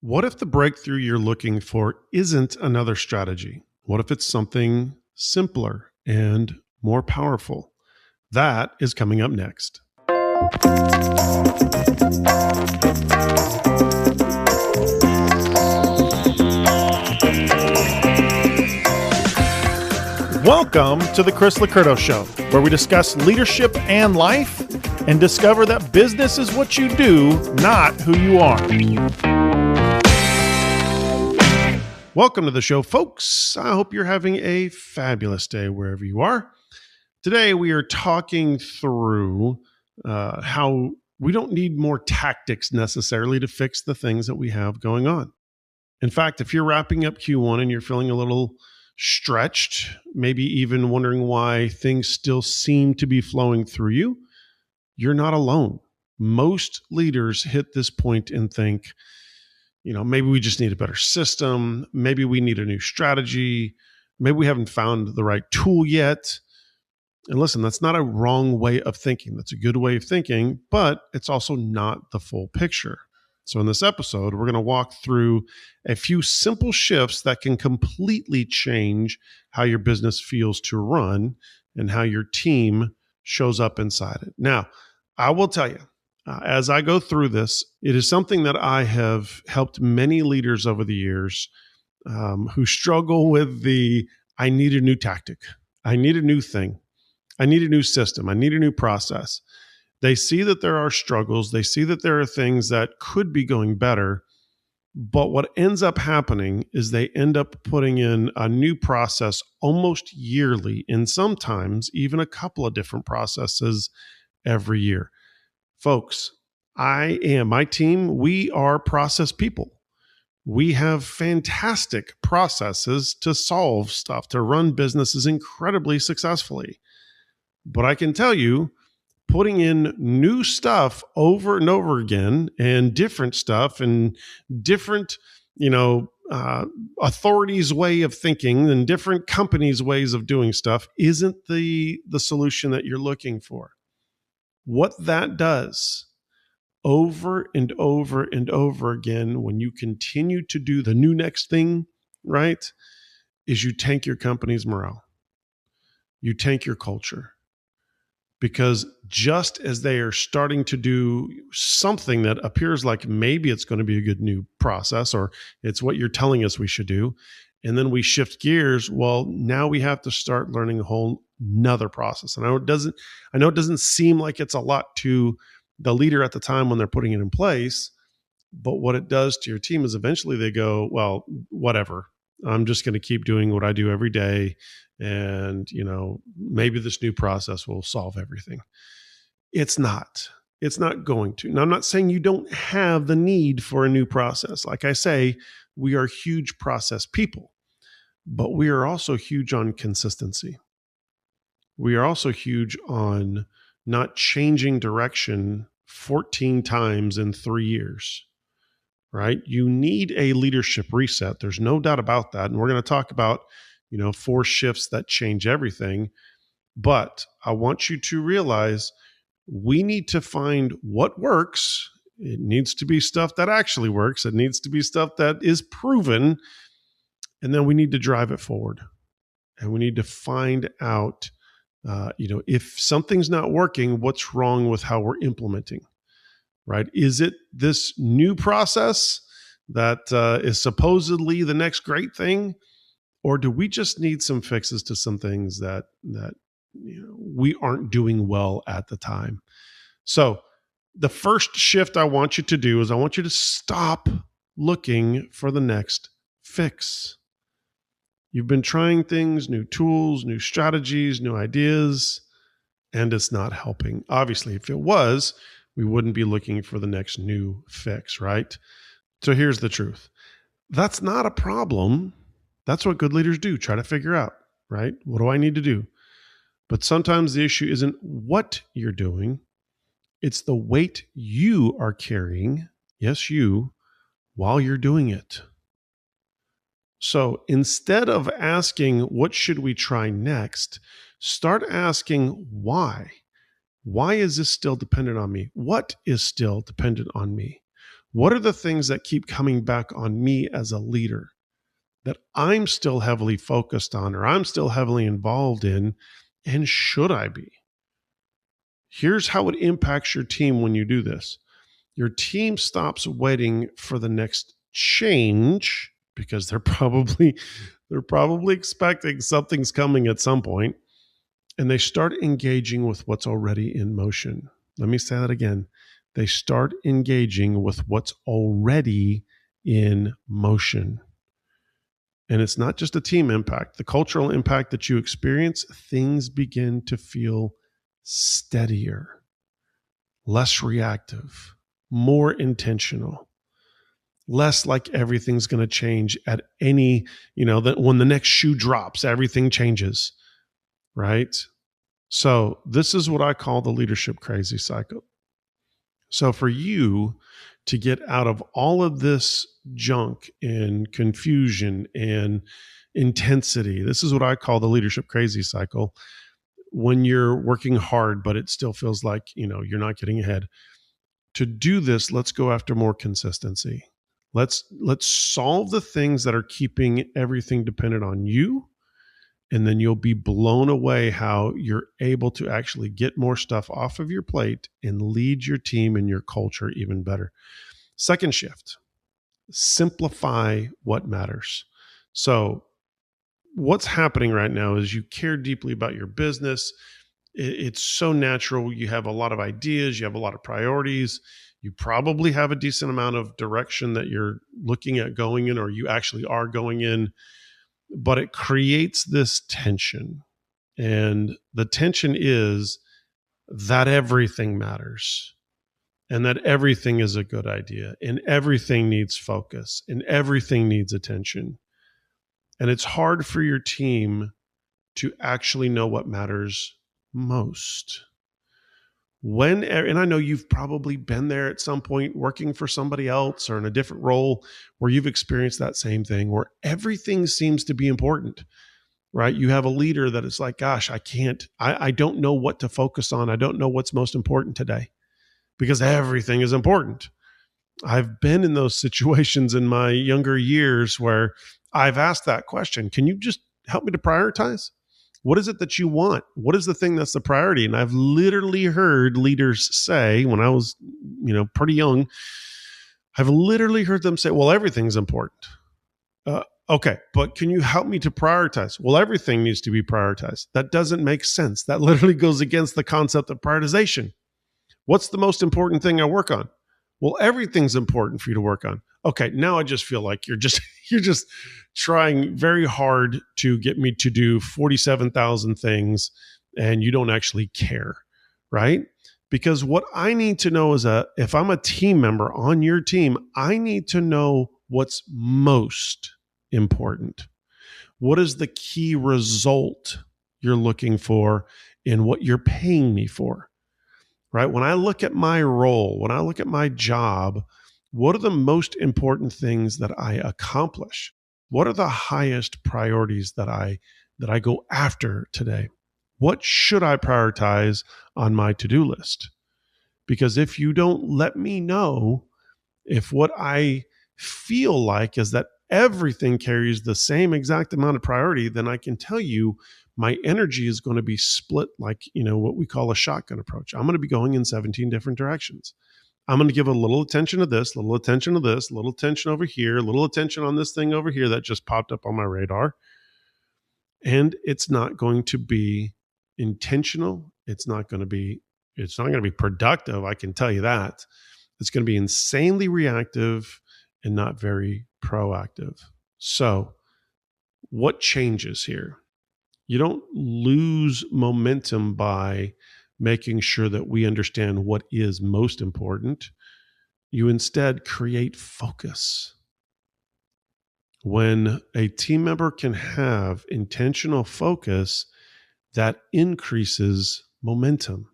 What if the breakthrough you're looking for isn't another strategy? What if it's something simpler and more powerful? That is coming up next. Welcome to the Chris Lacurdo Show, where we discuss leadership and life and discover that business is what you do, not who you are. Welcome to the show, folks. I hope you're having a fabulous day wherever you are. Today, we are talking through how we don't need more tactics necessarily to fix the things that we have going on. In fact, if you're wrapping up Q1 and you're feeling a little stretched, maybe even wondering why things still seem to be flowing through you, you're not alone. Most leaders hit this point and think, maybe we just need a better system. Maybe we need a new strategy. Maybe we haven't found the right tool yet. And listen, that's not a wrong way of thinking. That's a good way of thinking, but it's also not the full picture. So in this episode, we're going to walk through a few simple shifts that can completely change how your business feels to run and how your team shows up inside it. Now, I will tell you, as I go through this, it is something that I have helped many leaders over the years who struggle with I need a new tactic. I need a new thing. I need a new system. I need a new process. They see that there are struggles. They see that there are things that could be going better. But what ends up happening is they end up putting in a new process almost yearly, and sometimes even a couple of different processes every year. Folks, my team, we are process people. We have fantastic processes to solve stuff, to run businesses incredibly successfully. But I can tell you, putting in new stuff over and over again and different stuff and different, authorities' way of thinking and different companies' ways of doing stuff isn't the solution that you're looking for. What that does over and over and over again, when you continue to do the new next thing, right, is you tank your company's morale. You tank your culture. Because just as they are starting to do something that appears like maybe it's going to be a good new process, or it's what you're telling us we should do, and then we shift gears, well, now we have to start learning a whole nother process. And I know it doesn't seem like it's a lot to the leader at the time when they're putting it in place, but what it does to your team is eventually they go, well, whatever. I'm just going to keep doing what I do every day. And, maybe this new process will solve everything. It's not going to. Now, I'm not saying you don't have the need for a new process. Like I say, we are huge process people, but we are also huge on consistency. We are also huge on not changing direction 14 times in 3 years, right? You need a leadership reset. There's no doubt about that. And we're going to talk about 4 shifts that change everything. But I want you to realize we need to find what works. It needs to be stuff that actually works. It needs to be stuff that is proven. And then we need to drive it forward. And we need to find out, if something's not working, what's wrong with how we're implementing, right? Is it this new process that is supposedly the next great thing? Or do we just need some fixes to some things that we aren't doing well at the time? So the first shift I want you to do is I want you to stop looking for the next fix. You've been trying things, new tools, new strategies, new ideas, and it's not helping. Obviously, if it was, we wouldn't be looking for the next new fix, right? So here's the truth. That's not a problem. That's what good leaders do, try to figure out, right? What do I need to do? But sometimes the issue isn't what you're doing. It's the weight you are carrying, yes, you, while you're doing it. So instead of asking, what should we try next? Start asking why. Why is this still dependent on me? What is still dependent on me? What are the things that keep coming back on me as a leader that I'm still heavily focused on or I'm still heavily involved in? And should I be? Here's how it impacts your team when you do this. Your team stops waiting for the next change because they're probably expecting something's coming at some point, and they start engaging with what's already in motion. Let me say that again. They start engaging with what's already in motion. And it's not just a team impact, the cultural impact that you experience, things begin to feel steadier, less reactive, more intentional, less like everything's going to change at any, that when the next shoe drops, everything changes, right? So this is what I call the leadership crazy cycle. So for you to get out of all of this junk and confusion and intensity, this is what I call the leadership crazy cycle. When you're working hard, but it still feels like, you're not getting ahead. To do this, let's go after more consistency. Let's solve the things that are keeping everything dependent on you. And then you'll be blown away how you're able to actually get more stuff off of your plate and lead your team and your culture even better. Second shift, simplify what matters. So what's happening right now is you care deeply about your business. It's so natural. You have a lot of ideas. You have a lot of priorities. You probably have a decent amount of direction that you're looking at going in, or you actually are going in. But it creates this tension. And the tension is that everything matters and that everything is a good idea and everything needs focus and everything needs attention. And it's hard for your team to actually know what matters most. And I know you've probably been there at some point working for somebody else or in a different role where you've experienced that same thing where everything seems to be important, right? You have a leader that is like, gosh, I don't know what to focus on. I don't know what's most important today because everything is important. I've been in those situations in my younger years where I've asked that question. Can you just help me to prioritize? What is it that you want? What is the thing that's the priority? And I've literally heard leaders say, when I was, pretty young, I've literally heard them say, well, everything's important. Okay, but can you help me to prioritize? Well, everything needs to be prioritized. That doesn't make sense. That literally goes against the concept of prioritization. What's the most important thing I work on? Well, everything's important for you to work on. Okay, now I just feel like you're just trying very hard to get me to do 47,000 things and you don't actually care, right? Because what I need to know is if I'm a team member on your team, I need to know what's most important. What is the key result you're looking for in what you're paying me for? Right? When I look at my role, when I look at my job, what are the most important things that I accomplish? What are the highest priorities that I go after today? What should I prioritize on my to-do list? Because if you don't let me know, if what I feel like is that everything carries the same exact amount of priority, then I can tell you my energy is going to be split like, what we call a shotgun approach. I'm going to be going in 17 different directions. I'm going to give a little attention to this, little attention to this, little attention over here, little attention on this thing over here that just popped up on my radar. And it's not going to be intentional. It's not going to be productive. I can tell you that. It's going to be insanely reactive and not very proactive. So what changes here? You don't lose momentum by making sure that we understand what is most important. You instead create focus. When a team member can have intentional focus, that increases momentum.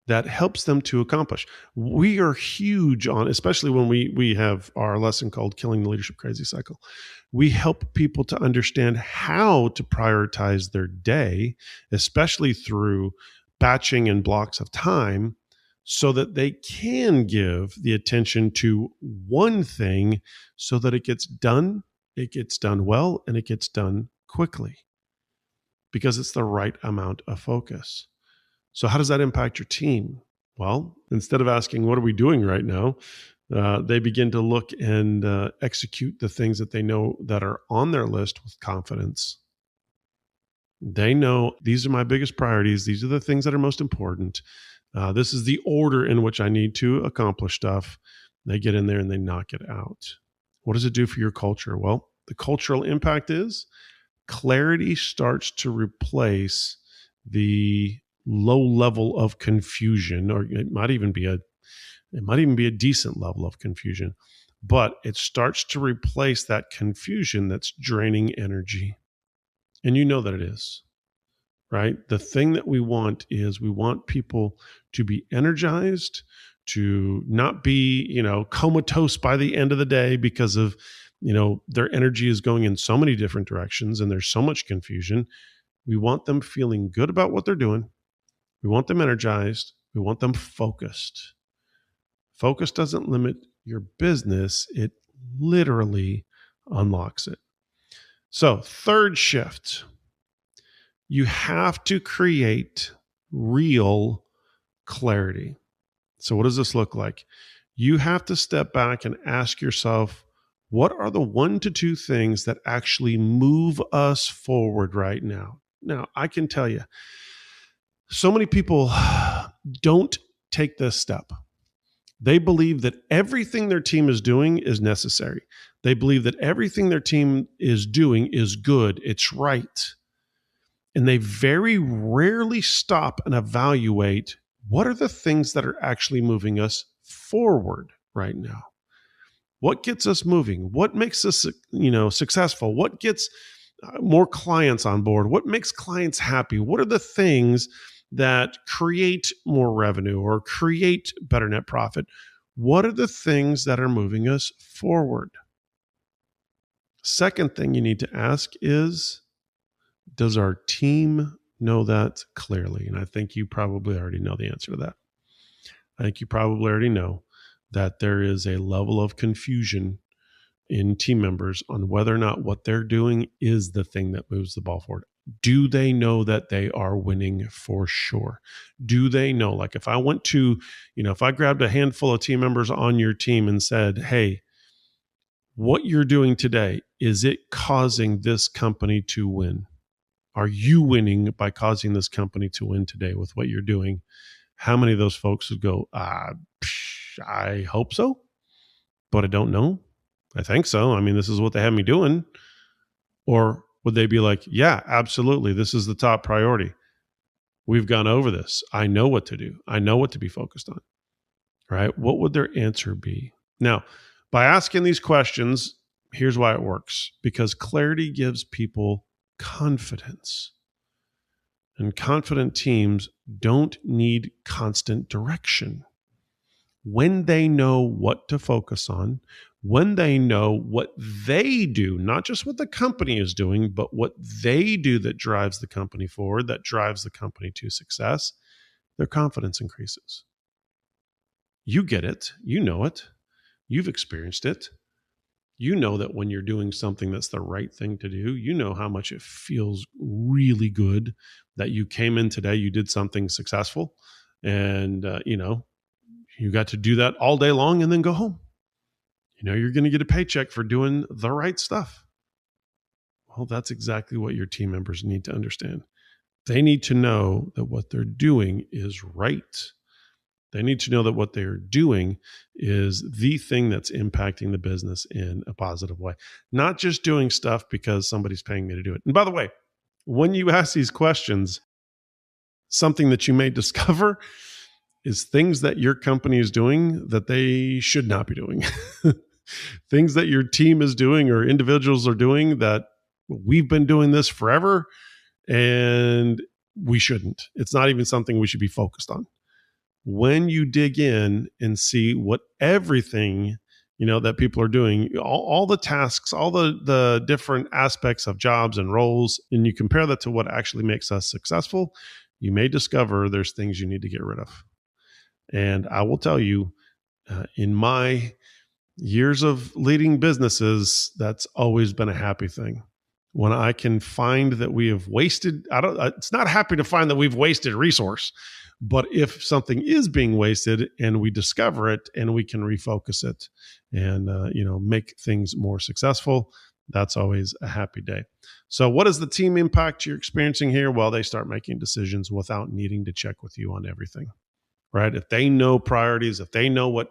That helps them to accomplish. We are huge on, especially when we have our lesson called Killing the Leadership Crazy Cycle. We help people to understand how to prioritize their day, especially through batching and blocks of time, so that they can give the attention to one thing so that it gets done well, and it gets done quickly because it's the right amount of focus. So how does that impact your team? Well, instead of asking, what are we doing right now? They begin to look and execute the things that they know that are on their list with confidence. They know these are my biggest priorities. These are the things that are most important. This is the order in which I need to accomplish stuff. They get in there and they knock it out. What does it do for your culture? Well, the cultural impact is clarity starts to replace the low level of confusion, or it might even be a decent level of confusion, but it starts to replace that confusion that's draining energy. And you know that it is, right? The thing that we want is we want people to be energized, to not be, comatose by the end of the day because of, their energy is going in so many different directions and there's so much confusion. We want them feeling good about what they're doing. We want them energized. We want them focused. Focus doesn't limit your business. It literally unlocks it. So, third shift, you have to create real clarity. So what does this look like? You have to step back and ask yourself, what are the 1 to 2 things that actually move us forward right now? Now, I can tell you, so many people don't take this step. They believe that everything their team is doing is necessary. They believe that everything their team is doing is good. It's right. And they very rarely stop and evaluate what are the things that are actually moving us forward right now. What gets us moving? What makes us, successful? What gets more clients on board? What makes clients happy? What are the things that create more revenue or create better net profit? What are the things that are moving us forward? Second thing you need to ask is, does our team know that clearly? And I think you probably already know the answer to that. I think you probably already know that there is a level of confusion in team members on whether or not what they're doing is the thing that moves the ball forward. Do they know that they are winning for sure? Do they know? Like if I went to, if I grabbed a handful of team members on your team and said, hey, what you're doing today, is it causing this company to win? Are you winning by causing this company to win today with what you're doing? How many of those folks would go, I hope so, but I don't know. I think so. I mean, this is what they have me doing. Or would they be like, yeah, absolutely. This is the top priority. We've gone over this. I know what to do. I know what to be focused on, right? What would their answer be? Now, by asking these questions, here's why it works. Because clarity gives people confidence. And confident teams don't need constant direction. When they know what to focus on, when they know what they do, not just what the company is doing, but what they do that drives the company forward, that drives the company to success, their confidence increases. You get it. You know it. You've experienced it. You know that when you're doing something that's the right thing to do, you know how much it feels really good that you came in today, you did something successful, and, you got to do that all day long and then go home. You're going to get a paycheck for doing the right stuff. Well, that's exactly what your team members need to understand. They need to know that what they're doing is right. They need to know that what they're doing is the thing that's impacting the business in a positive way, not just doing stuff because somebody's paying me to do it. And by the way, when you ask these questions, something that you may discover is things that your company is doing that they should not be doing. Things that your team is doing or individuals are doing that we've been doing this forever and we shouldn't. It's not even something we should be focused on. When you dig in and see what everything, that people are doing, all the tasks, all the different aspects of jobs and roles, and you compare that to what actually makes us successful, you may discover there's things you need to get rid of. And I will tell you, in my years of leading businesses, that's always been a happy thing. When I can find that we have wasted, it's not happy to find that we've wasted resource, but if something is being wasted and we discover it and we can refocus it and, make things more successful, that's always a happy day. So what is the team impact you're experiencing here? Well, they start making decisions without needing to check with you on everything. Right? If they know priorities, if they know what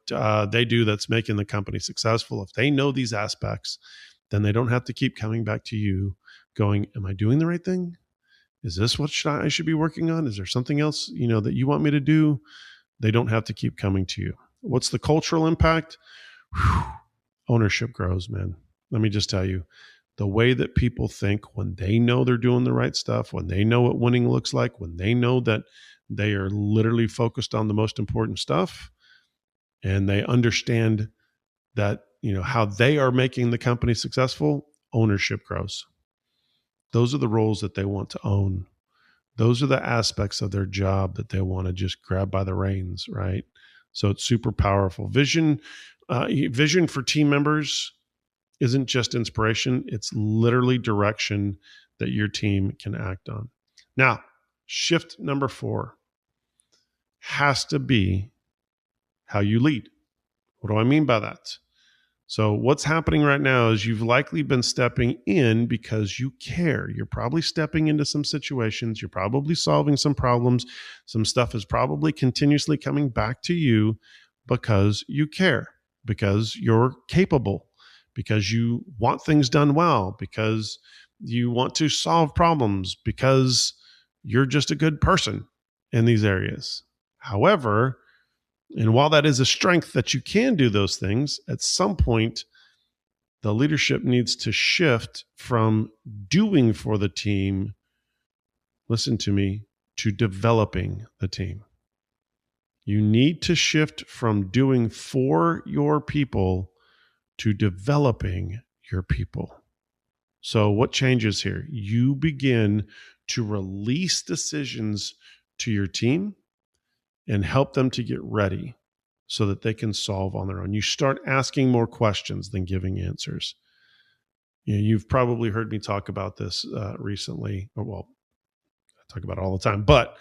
they do that's making the company successful, if they know these aspects, then they don't have to keep coming back to you going, am I doing the right thing? Is this what I should be working on? Is there something else, that you want me to do? They don't have to keep coming to you. What's the cultural impact? Whew. Ownership grows, man. Let me just tell you, the way that people think when they know they're doing the right stuff, when they know what winning looks like, when they know that they are literally focused on the most important stuff, and they understand that, how they are making the company successful, ownership grows. Those are the roles that they want to own. Those are the aspects of their job that they want to just grab by the reins, right? So it's super powerful. Vision for team members isn't just inspiration. It's literally direction that your team can act on. Now, shift number 4 has to be how you lead. What do I mean by that? So what's happening right now is you've likely been stepping in because you care. You're probably stepping into some situations. You're probably solving some problems. Some stuff is probably continuously coming back to you because you care, because you're capable, because you want things done well, because you want to solve problems, because you're just a good person in these areas. However, and while that is a strength that you can do those things, at some point, the leadership needs to shift from doing for the team, listen to me, to developing the team. You need to shift from doing for your people to developing your people. So what changes here? You begin to release decisions to your team and help them to get ready so that they can solve on their own. You start asking more questions than giving answers. You've probably heard me talk about this recently, I talk about it all the time, but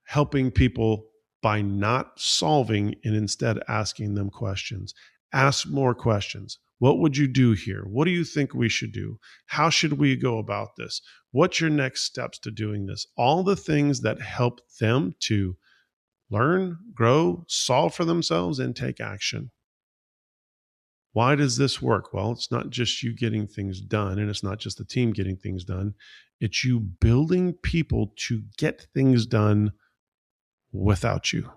helping people by not solving and instead asking them questions. Ask more questions. What would you do here? What do you think we should do? How should we go about this? What's your next steps to doing this? All the things that help them to learn, grow, solve for themselves, and take action. Why does this work? Well, it's not just you getting things done, and it's not just the team getting things done. It's you building people to get things done without you.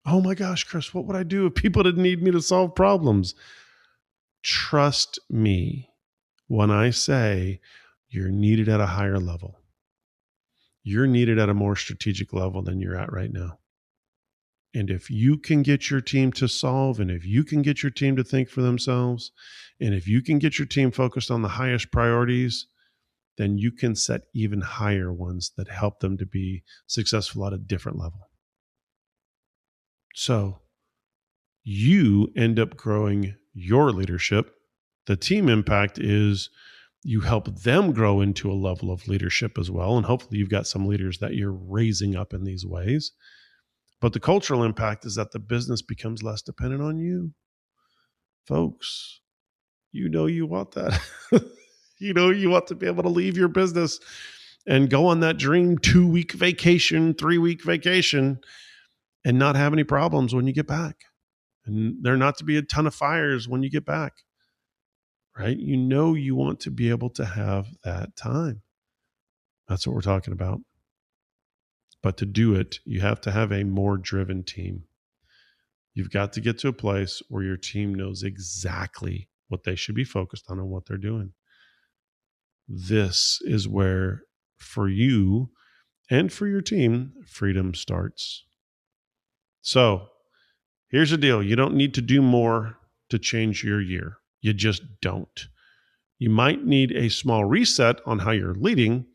Oh my gosh, Chris, what would I do if people didn't need me to solve problems? Trust me when I say you're needed at a higher level. You're needed at a more strategic level than you're at right now. And if you can get your team to solve, and if you can get your team to think for themselves, and if you can get your team focused on the highest priorities, then you can set even higher ones that help them to be successful at a different level. So you end up growing your leadership. The team impact is you help them grow into a level of leadership as well. And hopefully you've got some leaders that you're raising up in these ways. But the cultural impact is that the business becomes less dependent on you. Folks, you want that. You want to be able to leave your business and go on that dream 2-week vacation, 3-week vacation, and not have any problems when you get back. And there not to be a ton of fires when you get back. Right? You want to be able to have that time. That's what we're talking about. But to do it, you have to have a more driven team. You've got to get to a place where your team knows exactly what they should be focused on and what they're doing. This is where, for you and for your team, freedom starts. So here's the deal. You don't need to do more to change your year. You just don't. You might need a small reset on how you're leading,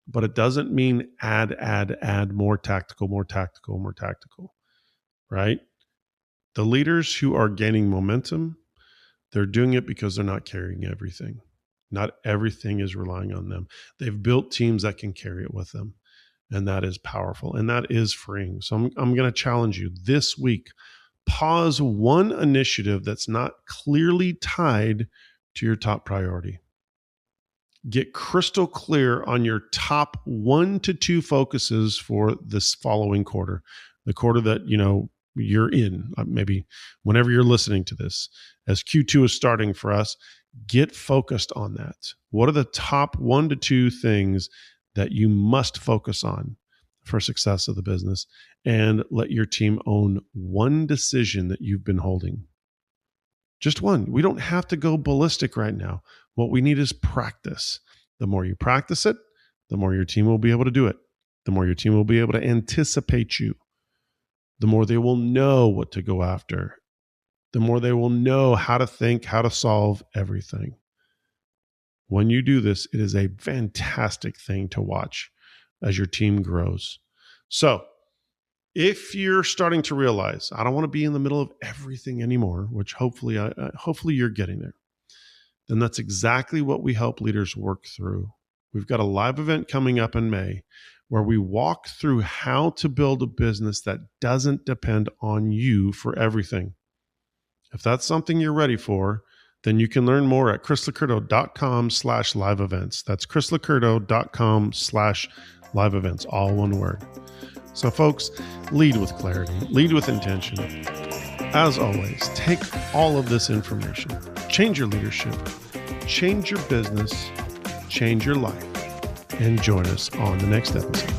but it doesn't mean add more tactical, right? The leaders who are gaining momentum, they're doing it because they're not carrying everything. Not everything is relying on them. They've built teams that can carry it with them. And that is powerful. And that is freeing. So I'm going to challenge you this week. Pause one initiative that's not clearly tied to your top priority. Get crystal clear on your top 1 to 2 focuses for this following quarter, the quarter that you're in. Maybe whenever you're listening to this, as Q2 is starting for us, get focused on that. What are the top 1 to 2 things that you must focus on for success of the business? And let your team own one decision that you've been holding. Just one. We don't have to go ballistic right now. What we need is practice. The more you practice it, the more your team will be able to do it. The more your team will be able to anticipate you. The more they will know what to go after. The more they will know how to think, how to solve everything. When you do this, it is a fantastic thing to watch as your team grows. So, if you're starting to realize, I don't want to be in the middle of everything anymore, which hopefully you're getting there, then that's exactly what we help leaders work through. We've got a live event coming up in May where we walk through how to build a business that doesn't depend on you for everything. If that's something you're ready for, then you can learn more at chrislocurdo.com/live events. That's chrislocurdo.com/live events, all one word. So folks, lead with clarity, lead with intention. As always, take all of this information, change your leadership, change your business, change your life, and join us on the next episode.